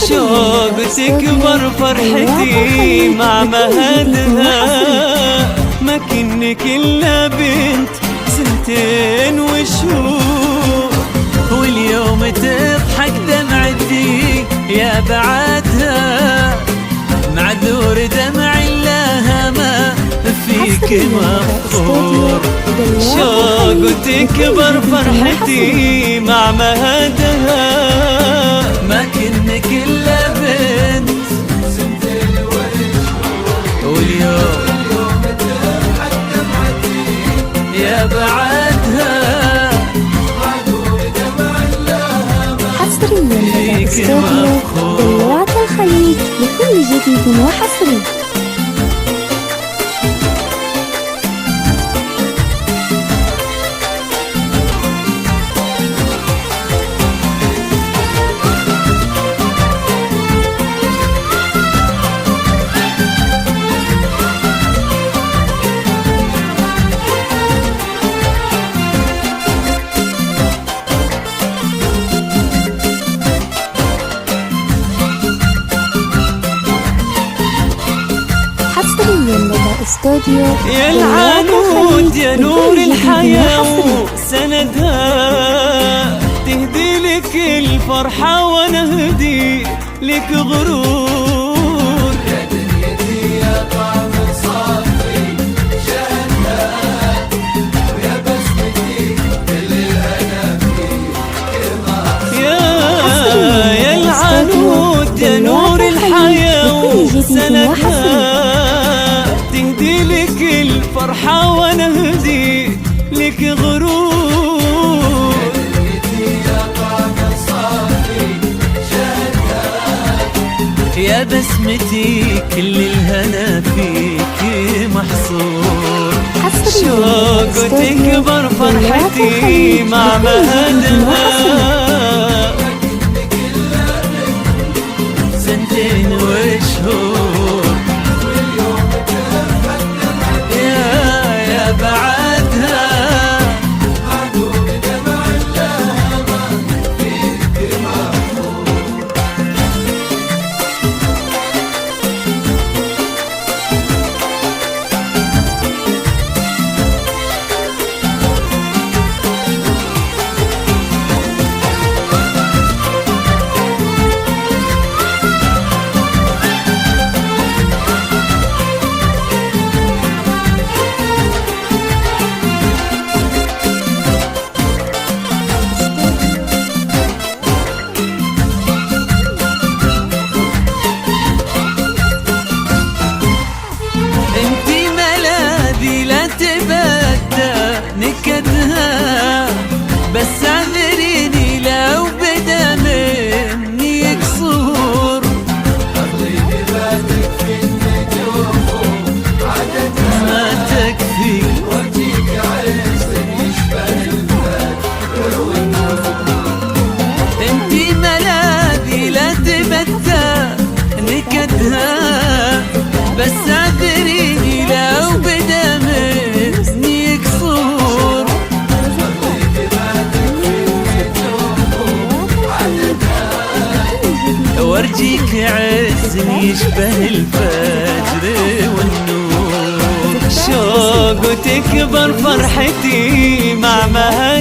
شوق تكبر فرحتي مع مهدها، ما كنك إلا بنت سنتين وشهور، واليوم تضحك دمعتي يا بعدها، معذور دمع لها ما فيك مفخور. شوق تكبر فرحتي مع مهدها، ما كنك إلا بنت سنتين وشهور، واليوم تضحك دمعتي يا بعدها، معذور دمع لها ما فيك مفخور. دلوعة الخليج لكل جديد وحصري. يا العنود يا نور الحياة وسندها، تهدي لك الفرحة وانا اهدي لك غرور، يا دنيتي يا طعم صافي شهدها، ويا بسمتي كل الهنا فيك. يا العنود يا نور الحياة وسندها، تهدي لك الفرحة وانا اهدي لك غرور، يا طعم صافي شهدها، يا بسمتي كل الهنا فيك محصور. شوق تكبر فرحتي مع مهدها، سنتين وشهور، بس اعذريني لو بدا مني يكسور، أغلي ما تكفي النجوم عددها، ما تكفي وارجيك عز يشبه البدر والنور، انتي ملاذي لا تبدى نكدها، بس اعذريني لو بدا مني يكسور، وارجيك عز يشبه الفجر والنور. شوق تكبر فرحتي مع مهدها،